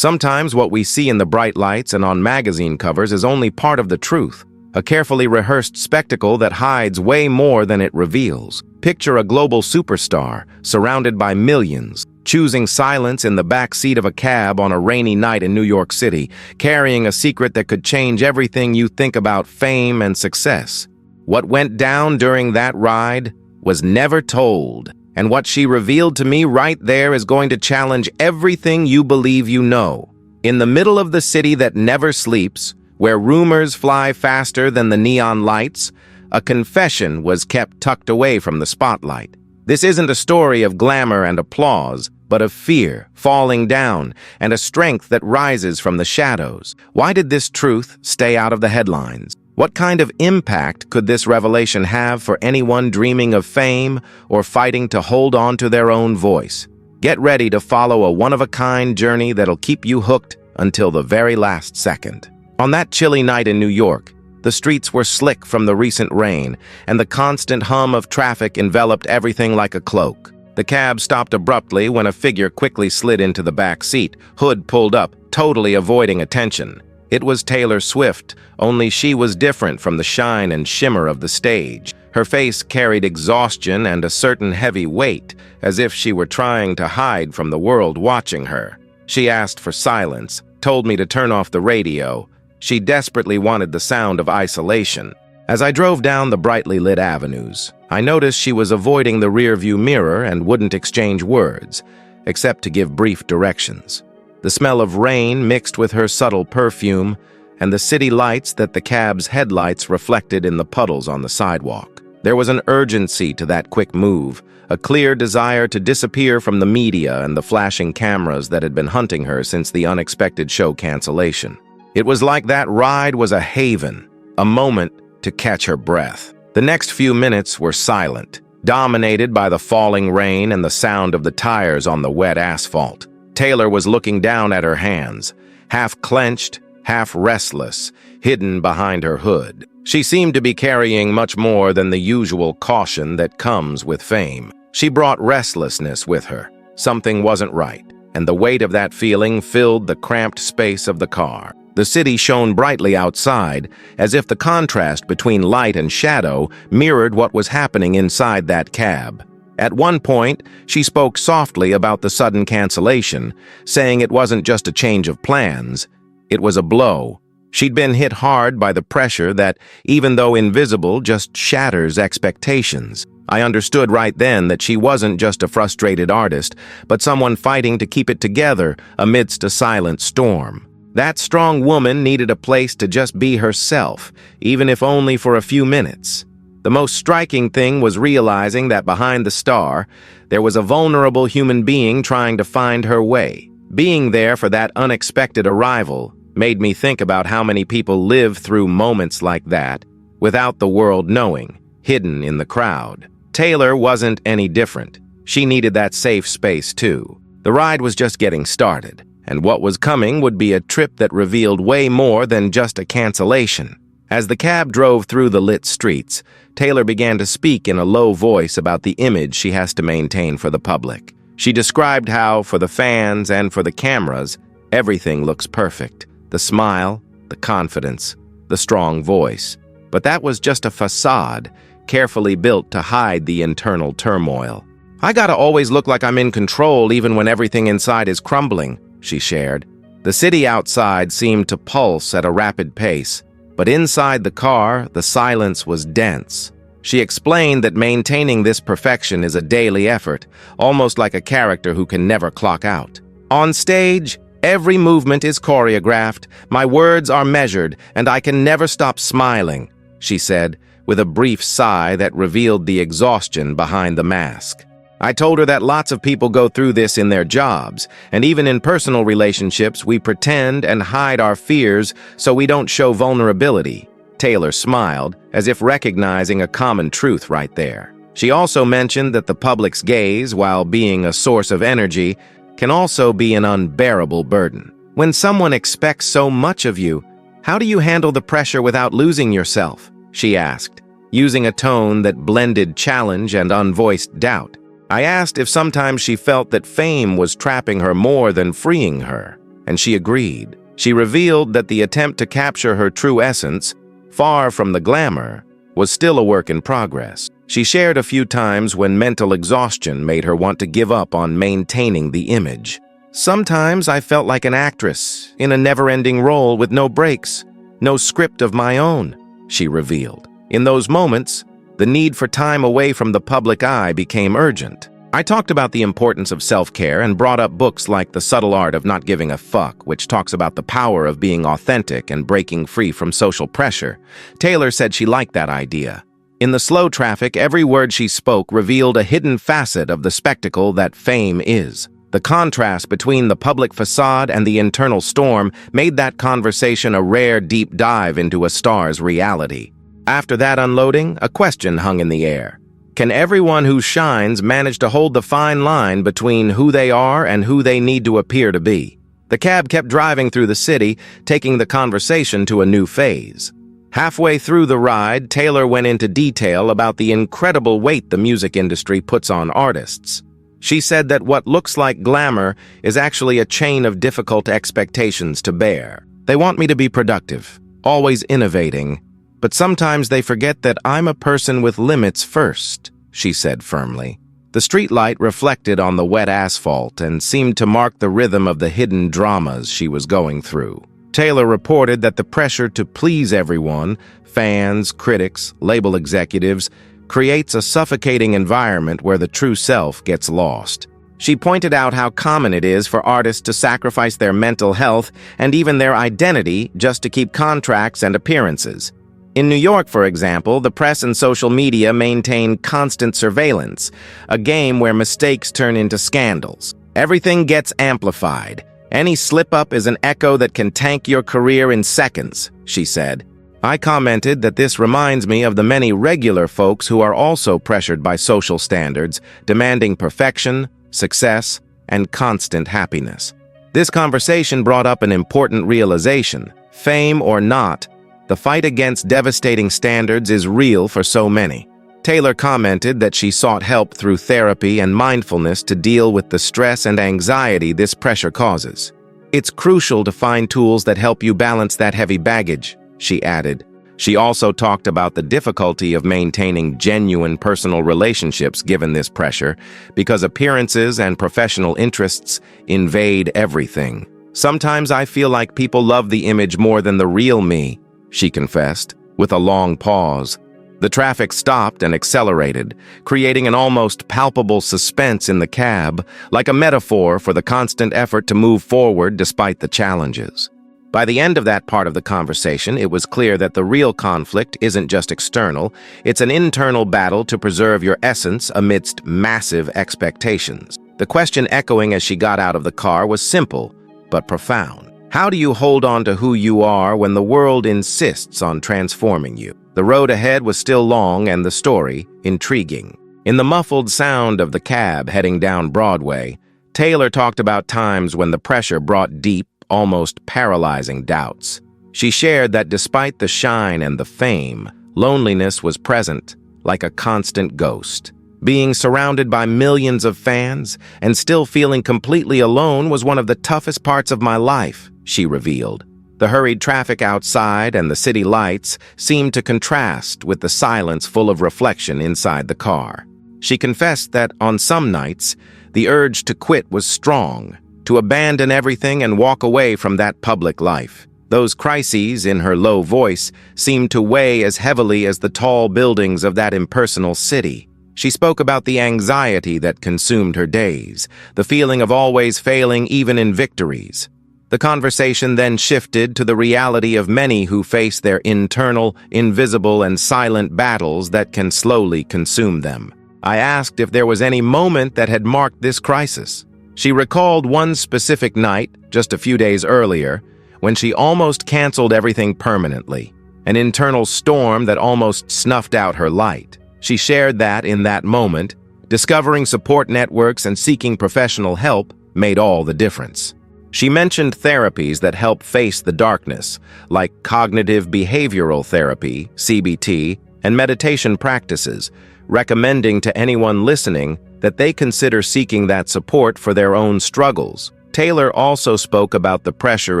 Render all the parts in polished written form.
Sometimes what we see in the bright lights and on magazine covers is only part of the truth, a carefully rehearsed spectacle that hides way more than it reveals. Picture a global superstar, surrounded by millions, choosing silence in the back seat of a cab on a rainy night in New York City, carrying a secret that could change everything you think about fame and success. What went down during that ride was never told, and what she revealed to me right there is going to challenge everything you believe you know. In the middle of the city that never sleeps, where rumors fly faster than the neon lights, a confession was kept tucked away from the spotlight. This isn't a story of glamour and applause, but of fear, falling down, and a strength that rises from the shadows. Why did this truth stay out of the headlines? What kind of impact could this revelation have for anyone dreaming of fame or fighting to hold on to their own voice? Get ready to follow a one-of-a-kind journey that'll keep you hooked until the very last second. On that chilly night in New York, the streets were slick from the recent rain, and the constant hum of traffic enveloped everything like a cloak. The cab stopped abruptly when a figure quickly slid into the back seat, hood pulled up, totally avoiding attention. It was Taylor Swift, only she was different from the shine and shimmer of the stage. Her face carried exhaustion and a certain heavy weight, as if she were trying to hide from the world watching her. She asked for silence, told me to turn off the radio. She desperately wanted the sound of isolation. As I drove down the brightly lit avenues, I noticed she was avoiding the rearview mirror and wouldn't exchange words, except to give brief directions. The smell of rain mixed with her subtle perfume, and the city lights that the cab's headlights reflected in the puddles on the sidewalk. There was an urgency to that quick move, a clear desire to disappear from the media and the flashing cameras that had been hunting her since the unexpected show cancellation. It was like that ride was a haven, a moment to catch her breath. The next few minutes were silent, dominated by the falling rain and the sound of the tires on the wet asphalt. Taylor was looking down at her hands, half clenched, half restless, hidden behind her hood. She seemed to be carrying much more than the usual caution that comes with fame. She brought restlessness with her. Something wasn't right, and the weight of that feeling filled the cramped space of the car. The city shone brightly outside, as if the contrast between light and shadow mirrored what was happening inside that cab. At one point, she spoke softly about the sudden cancellation, saying it wasn't just a change of plans, it was a blow. She'd been hit hard by the pressure that, even though invisible, just shatters expectations. I understood right then that she wasn't just a frustrated artist, but someone fighting to keep it together amidst a silent storm. That strong woman needed a place to just be herself, even if only for a few minutes. The most striking thing was realizing that behind the star, there was a vulnerable human being trying to find her way. Being there for that unexpected arrival made me think about how many people live through moments like that without the world knowing, hidden in the crowd. Taylor wasn't any different. She needed that safe space too. The ride was just getting started, and what was coming would be a trip that revealed way more than just a cancellation. As the cab drove through the lit streets, Taylor began to speak in a low voice about the image she has to maintain for the public. She described how, for the fans and for the cameras, everything looks perfect. The smile, the confidence, the strong voice. But that was just a facade, carefully built to hide the internal turmoil. "I gotta always look like I'm in control even when everything inside is crumbling," she shared. The city outside seemed to pulse at a rapid pace, but inside the car, the silence was dense. She explained that maintaining this perfection is a daily effort, almost like a character who can never clock out. "On stage, every movement is choreographed, my words are measured, and I can never stop smiling," she said, with a brief sigh that revealed the exhaustion behind the mask. I told her that lots of people go through this in their jobs, and even in personal relationships, we pretend and hide our fears so we don't show vulnerability. Taylor smiled, as if recognizing a common truth right there. She also mentioned that the public's gaze, while being a source of energy, can also be an unbearable burden. When someone expects so much of you, how do you handle the pressure without losing yourself? She asked, using a tone that blended challenge and unvoiced doubt. I asked if sometimes she felt that fame was trapping her more than freeing her. and she agreed. She revealed that the attempt to capture her true essence, far from the glamour, was still a work in progress. She shared a few times when mental exhaustion made her want to give up on maintaining the image. "Sometimes I felt like an actress in a never-ending role with no breaks, no script of my own," she revealed. In those moments, the need for time away from the public eye became urgent. I talked about the importance of self-care and brought up books like The Subtle Art of Not Giving a Fuck, which talks about the power of being authentic and breaking free from social pressure. Taylor said she liked that idea. In the slow traffic, every word she spoke revealed a hidden facet of the spectacle that fame is. The contrast between the public facade and the internal storm made that conversation a rare deep dive into a star's reality. After that unloading, a question hung in the air. Can everyone who shines manage to hold the fine line between who they are and who they need to appear to be? The cab kept driving through the city, taking the conversation to a new phase. Halfway through the ride, Taylor went into detail about the incredible weight the music industry puts on artists. She said that what looks like glamour is actually a chain of difficult expectations to bear. "They want me to be productive, always innovating, but sometimes they forget that I'm a person with limits first," she said firmly. The streetlight reflected on the wet asphalt and seemed to mark the rhythm of the hidden dramas she was going through. Taylor reported that the pressure to please everyone, fans, critics, label executives, creates a suffocating environment where the true self gets lost. She pointed out how common it is for artists to sacrifice their mental health and even their identity just to keep contracts and appearances. In New York, for example, the press and social media maintain constant surveillance, a game where mistakes turn into scandals. Everything gets amplified. Any slip-up is an echo that can tank your career in seconds, she said. I commented that this reminds me of the many regular folks who are also pressured by social standards, demanding perfection, success, and constant happiness. This conversation brought up an important realization. Fame or not, the fight against devastating standards is real for so many. Taylor commented that she sought help through therapy and mindfulness to deal with the stress and anxiety this pressure causes. It's crucial to find tools that help you balance that heavy baggage, she added. She also talked about the difficulty of maintaining genuine personal relationships given this pressure, because appearances and professional interests invade everything. Sometimes I feel like people love the image more than the real me, she confessed, with a long pause. The traffic stopped and accelerated, creating an almost palpable suspense in the cab, like a metaphor for the constant effort to move forward despite the challenges. By the end of that part of the conversation, it was clear that the real conflict isn't just external, it's an internal battle to preserve your essence amidst massive expectations. The question echoing as she got out of the car was simple, but profound. How do you hold on to who you are when the world insists on transforming you? The road ahead was still long and the story intriguing. In the muffled sound of the cab heading down Broadway, Taylor talked about times when the pressure brought deep, almost paralyzing doubts. She shared that despite the shine and the fame, loneliness was present, like a constant ghost. Being surrounded by millions of fans and still feeling completely alone was one of the toughest parts of my life, she revealed. The hurried traffic outside and the city lights seemed to contrast with the silence full of reflection inside the car. She confessed that on some nights, the urge to quit was strong, to abandon everything and walk away from that public life. Those crises, in her low voice, seemed to weigh as heavily as the tall buildings of that impersonal city. She spoke about the anxiety that consumed her days, the feeling of always failing even in victories. The conversation then shifted to the reality of many who face their internal, invisible, and silent battles that can slowly consume them. I asked if there was any moment that had marked this crisis. She recalled one specific night, just a few days earlier, when she almost canceled everything permanently, an internal storm that almost snuffed out her light. She shared that in that moment, discovering support networks and seeking professional help made all the difference. She mentioned therapies that help face the darkness, like cognitive behavioral therapy, CBT, and meditation practices, recommending to anyone listening that they consider seeking that support for their own struggles. Taylor also spoke about the pressure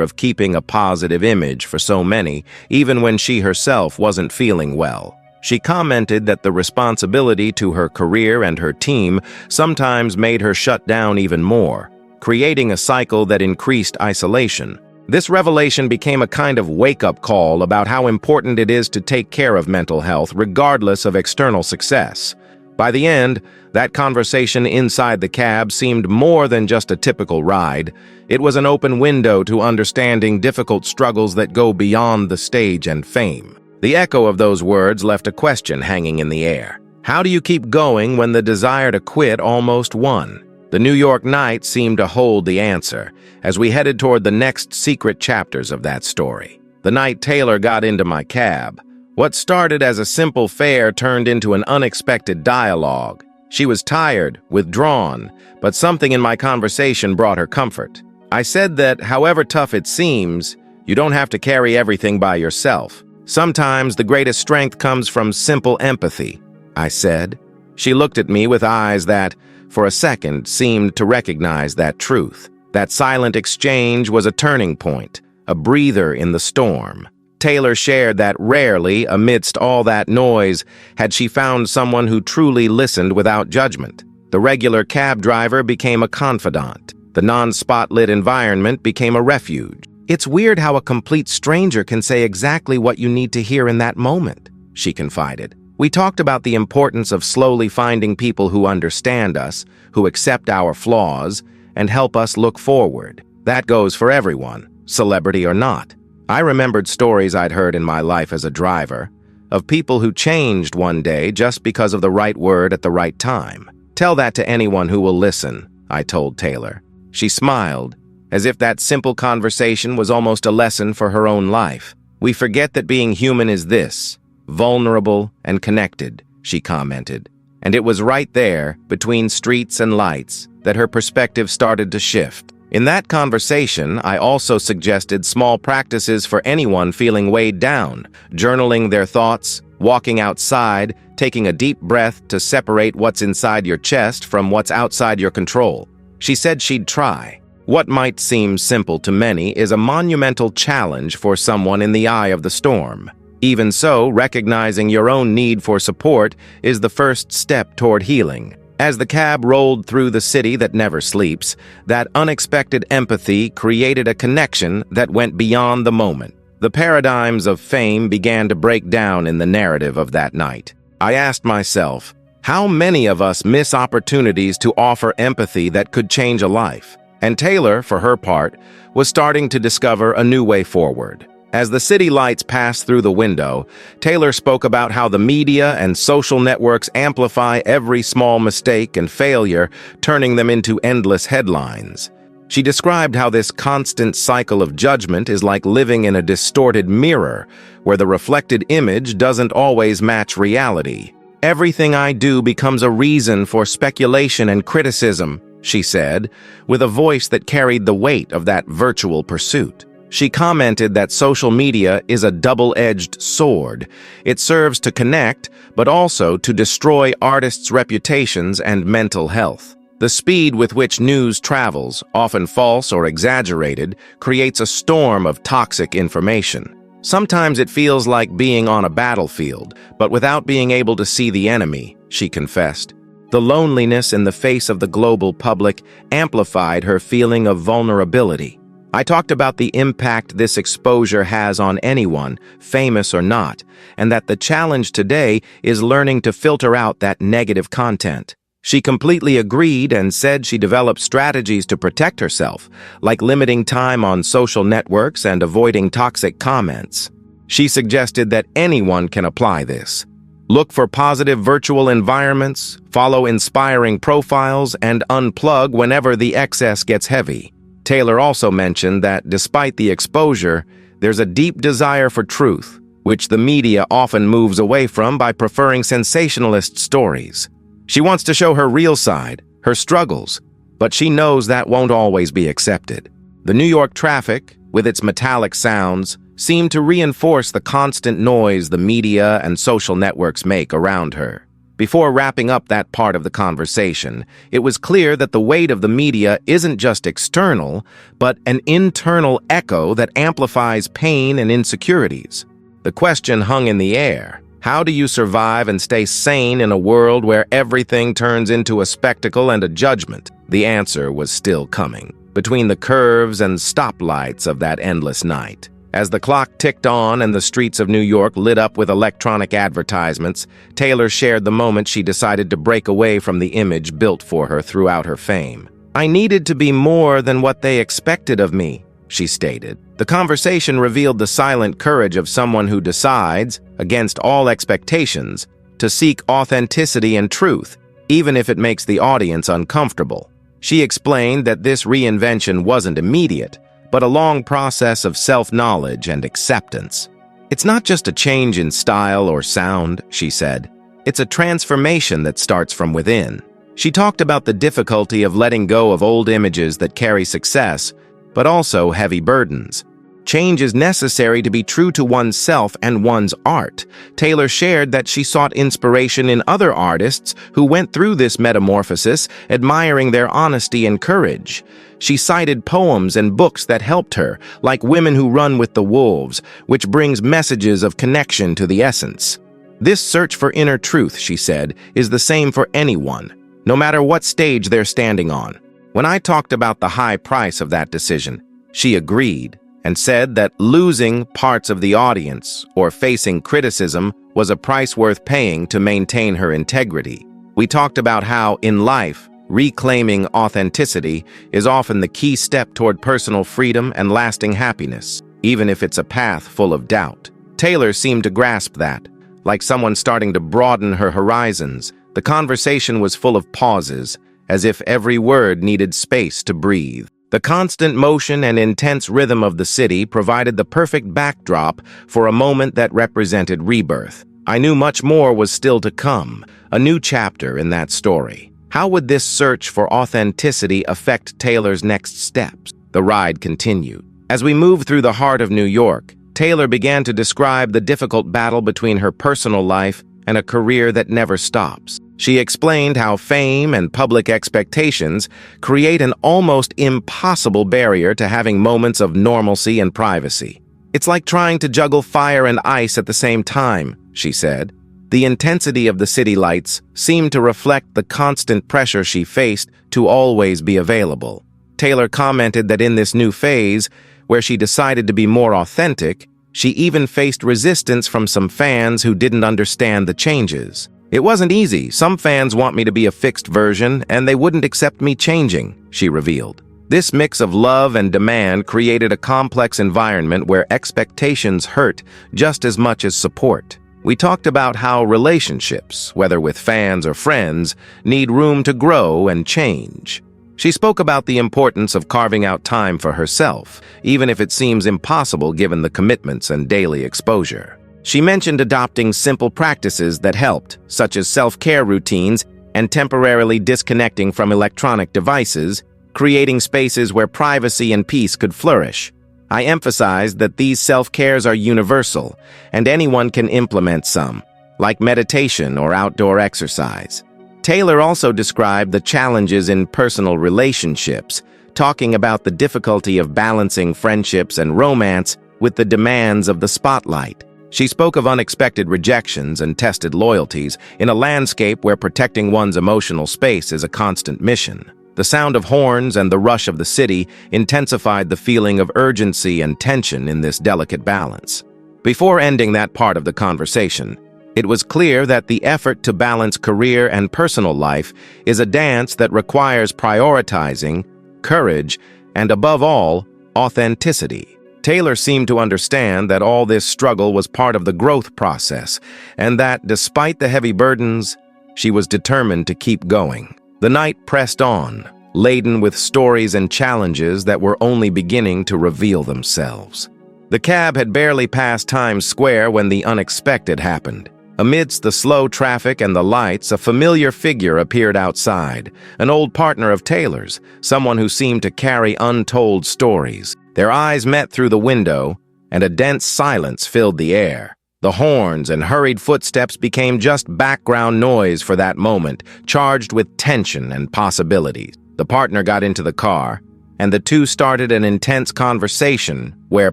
of keeping a positive image for so many, even when she herself wasn't feeling well. She commented that the responsibility to her career and her team sometimes made her shut down even more, creating a cycle that increased isolation. This revelation became a kind of wake-up call about how important it is to take care of mental health regardless of external success. By the end, that conversation inside the cab seemed more than just a typical ride. It was an open window to understanding difficult struggles that go beyond the stage and fame. The echo of those words left a question hanging in the air. How do you keep going when the desire to quit almost won? The New York night seemed to hold the answer as we headed toward the next secret chapters of that story. The night Taylor got into my cab, what started as a simple fare turned into an unexpected dialogue. She was tired, withdrawn, but something in my conversation brought her comfort. I said that, however tough it seems, you don't have to carry everything by yourself. Sometimes the greatest strength comes from simple empathy, I said. She looked at me with eyes that, for a second, seemed to recognize that truth. That silent exchange was a turning point, a breather in the storm. Taylor shared that rarely, amidst all that noise, had she found someone who truly listened without judgment. The regular cab driver became a confidant. The non-spotlit environment became a refuge. It's weird how a complete stranger can say exactly what you need to hear in that moment, she confided. We talked about the importance of slowly finding people who understand us, who accept our flaws, and help us look forward. That goes for everyone, celebrity or not. I remembered stories I'd heard in my life as a driver, of people who changed one day just because of the right word at the right time. Tell that to anyone who will listen, I told Taylor. She smiled, as if that simple conversation was almost a lesson for her own life. We forget that being human is this, vulnerable and connected, she commented. And it was right there, between streets and lights, that her perspective started to shift. In that conversation, I also suggested small practices for anyone feeling weighed down, journaling their thoughts, walking outside, taking a deep breath to separate what's inside your chest from what's outside your control. She said she'd try. What might seem simple to many is a monumental challenge for someone in the eye of the storm. Even so, recognizing your own need for support is the first step toward healing. As the cab rolled through the city that never sleeps, that unexpected empathy created a connection that went beyond the moment. The paradigms of fame began to break down in the narrative of that night. I asked myself, how many of us miss opportunities to offer empathy that could change a life? And Taylor, for her part, was starting to discover a new way forward. As the city lights passed through the window, Taylor spoke about how the media and social networks amplify every small mistake and failure, turning them into endless headlines. She described how this constant cycle of judgment is like living in a distorted mirror, where the reflected image doesn't always match reality. Everything I do becomes a reason for speculation and criticism, she said, with a voice that carried the weight of that virtual pursuit. She commented that social media is a double-edged sword. It serves to connect, but also to destroy artists' reputations and mental health. The speed with which news travels, often false or exaggerated, creates a storm of toxic information. Sometimes it feels like being on a battlefield, but without being able to see the enemy, she confessed. The loneliness in the face of the global public amplified her feeling of vulnerability. I talked about the impact this exposure has on anyone, famous or not, and that the challenge today is learning to filter out that negative content. She completely agreed and said she developed strategies to protect herself, like limiting time on social networks and avoiding toxic comments. She suggested that anyone can apply this. Look for positive virtual environments, follow inspiring profiles, and unplug whenever the excess gets heavy. Taylor also mentioned that despite the exposure, there's a deep desire for truth, which the media often moves away from by preferring sensationalist stories. She wants to show her real side, her struggles, but she knows that won't always be accepted. The New York traffic, with its metallic sounds, seemed to reinforce the constant noise the media and social networks make around her. Before wrapping up that part of the conversation, it was clear that the weight of the media isn't just external, but an internal echo that amplifies pain and insecurities. The question hung in the air. How do you survive and stay sane in a world where everything turns into a spectacle and a judgment? The answer was still coming, between the curves and stoplights of that endless night. As the clock ticked on and the streets of New York lit up with electronic advertisements, Taylor shared the moment she decided to break away from the image built for her throughout her fame. "I needed to be more than what they expected of me," she stated. The conversation revealed the silent courage of someone who decides, against all expectations, to seek authenticity and truth, even if it makes the audience uncomfortable. She explained that this reinvention wasn't immediate, but a long process of self-knowledge and acceptance. "It's not just a change in style or sound," she said. "It's a transformation that starts from within." She talked about the difficulty of letting go of old images that carry success, but also heavy burdens. Change is necessary to be true to oneself and one's art. Taylor shared that she sought inspiration in other artists who went through this metamorphosis, admiring their honesty and courage. She cited poems and books that helped her, like Women Who Run with the Wolves, which brings messages of connection to the essence. "This search for inner truth," she said, "is the same for anyone, no matter what stage they're standing on." When I talked about the high price of that decision, she agreed and said that losing parts of the audience or facing criticism was a price worth paying to maintain her integrity. We talked about how, in life, reclaiming authenticity is often the key step toward personal freedom and lasting happiness, even if it's a path full of doubt. Taylor seemed to grasp that, like someone starting to broaden her horizons. The conversation was full of pauses, as if every word needed space to breathe. The constant motion and intense rhythm of the city provided the perfect backdrop for a moment that represented rebirth. I knew much more was still to come, a new chapter in that story. How would this search for authenticity affect Taylor's next steps? The ride continued. As we moved through the heart of New York, Taylor began to describe the difficult battle between her personal life and a career that never stops. She explained how fame and public expectations create an almost impossible barrier to having moments of normalcy and privacy. "It's like trying to juggle fire and ice at the same time," she said. The intensity of the city lights seemed to reflect the constant pressure she faced to always be available. Taylor commented that in this new phase, where she decided to be more authentic, she even faced resistance from some fans who didn't understand the changes. "It wasn't easy. Some fans want me to be a fixed version, and they wouldn't accept me changing," she revealed. This mix of love and demand created a complex environment where expectations hurt just as much as support. We talked about how relationships, whether with fans or friends, need room to grow and change. She spoke about the importance of carving out time for herself, even if it seems impossible given the commitments and daily exposure. She mentioned adopting simple practices that helped, such as self-care routines and temporarily disconnecting from electronic devices, creating spaces where privacy and peace could flourish. I emphasized that these self-cares are universal, and anyone can implement some, like meditation or outdoor exercise. Taylor also described the challenges in personal relationships, talking about the difficulty of balancing friendships and romance with the demands of the spotlight. She spoke of unexpected rejections and tested loyalties in a landscape where protecting one's emotional space is a constant mission. The sound of horns and the rush of the city intensified the feeling of urgency and tension in this delicate balance. Before ending that part of the conversation, it was clear that the effort to balance career and personal life is a dance that requires prioritizing, courage, and above all, authenticity. Taylor seemed to understand that all this struggle was part of the growth process, and that, despite the heavy burdens, she was determined to keep going. The night pressed on, laden with stories and challenges that were only beginning to reveal themselves. The cab had barely passed Times Square when the unexpected happened. Amidst the slow traffic and the lights, a familiar figure appeared outside, an old partner of Taylor's, someone who seemed to carry untold stories. Their eyes met through the window, and a dense silence filled the air. The horns and hurried footsteps became just background noise for that moment, charged with tension and possibilities. The partner got into the car, and the two started an intense conversation where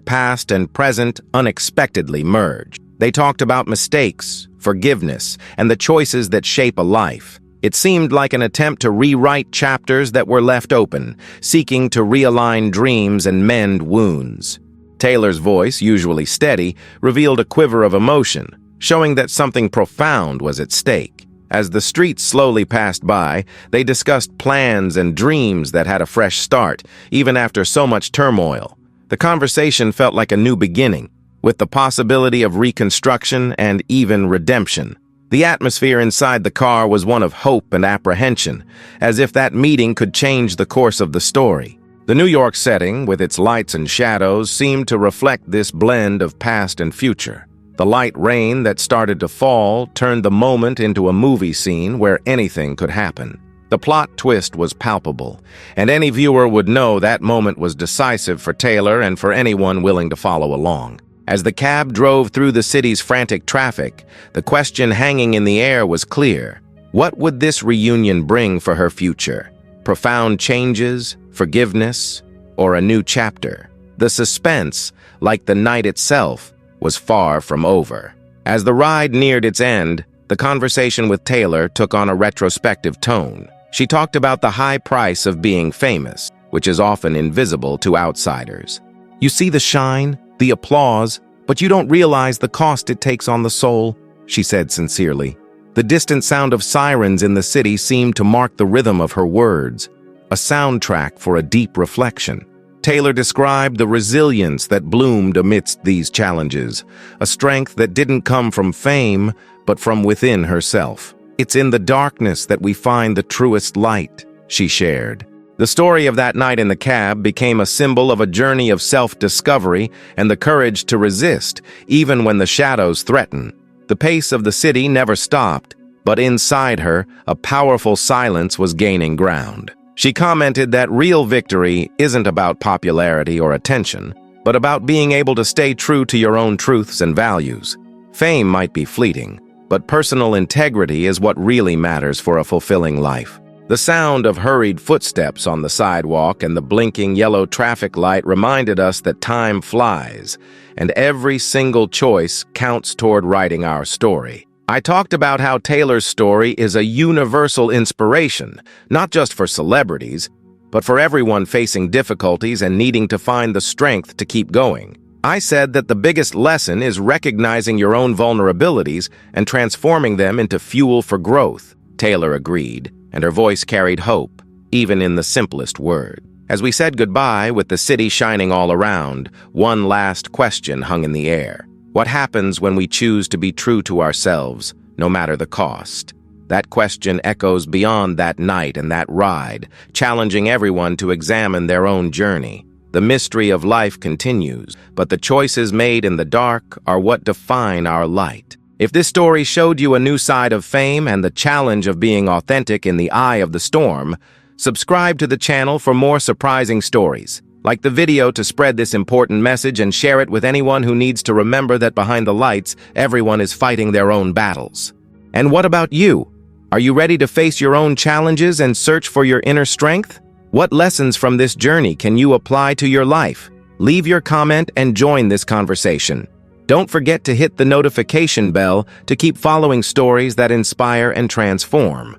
past and present unexpectedly merged. They talked about mistakes, forgiveness, and the choices that shape a life. It seemed like an attempt to rewrite chapters that were left open, seeking to realign dreams and mend wounds. Taylor's voice, usually steady, revealed a quiver of emotion, showing that something profound was at stake. As the streets slowly passed by, they discussed plans and dreams that had a fresh start, even after so much turmoil. The conversation felt like a new beginning, with the possibility of reconstruction and even redemption. The atmosphere inside the car was one of hope and apprehension, as if that meeting could change the course of the story. The New York setting, with its lights and shadows, seemed to reflect this blend of past and future. The light rain that started to fall turned the moment into a movie scene where anything could happen. The plot twist was palpable, and any viewer would know that moment was decisive for Taylor and for anyone willing to follow along. As the cab drove through the city's frantic traffic, the question hanging in the air was clear. What would this reunion bring for her future? Profound changes, forgiveness, or a new chapter? The suspense, like the night itself, was far from over. As the ride neared its end, the conversation with Taylor took on a retrospective tone. She talked about the high price of being famous, which is often invisible to outsiders. You see the shine, the applause, but you don't realize the cost it takes on the soul, she said sincerely. The distant sound of sirens in the city seemed to mark the rhythm of her words, a soundtrack for a deep reflection. Taylor described the resilience that bloomed amidst these challenges, a strength that didn't come from fame, but from within herself. It's in the darkness that we find the truest light, she shared. The story of that night in the cab became a symbol of a journey of self-discovery and the courage to resist, even when the shadows threaten. The pace of the city never stopped, but inside her, a powerful silence was gaining ground. She commented that real victory isn't about popularity or attention, but about being able to stay true to your own truths and values. Fame might be fleeting, but personal integrity is what really matters for a fulfilling life. The sound of hurried footsteps on the sidewalk and the blinking yellow traffic light reminded us that time flies, and every single choice counts toward writing our story. I talked about how Taylor's story is a universal inspiration, not just for celebrities, but for everyone facing difficulties and needing to find the strength to keep going. I said that the biggest lesson is recognizing your own vulnerabilities and transforming them into fuel for growth. Taylor agreed, and her voice carried hope, even in the simplest word. As we said goodbye, with the city shining all around, one last question hung in the air. What happens when we choose to be true to ourselves, no matter the cost? That question echoes beyond that night and that ride, challenging everyone to examine their own journey. The mystery of life continues, but the choices made in the dark are what define our light. If this story showed you a new side of fame and the challenge of being authentic in the eye of the storm, subscribe to the channel for more surprising stories. Like the video to spread this important message and share it with anyone who needs to remember that behind the lights, everyone is fighting their own battles. And what about you? Are you ready to face your own challenges and search for your inner strength? What lessons from this journey can you apply to your life? Leave your comment and join this conversation. Don't forget to hit the notification bell to keep following stories that inspire and transform.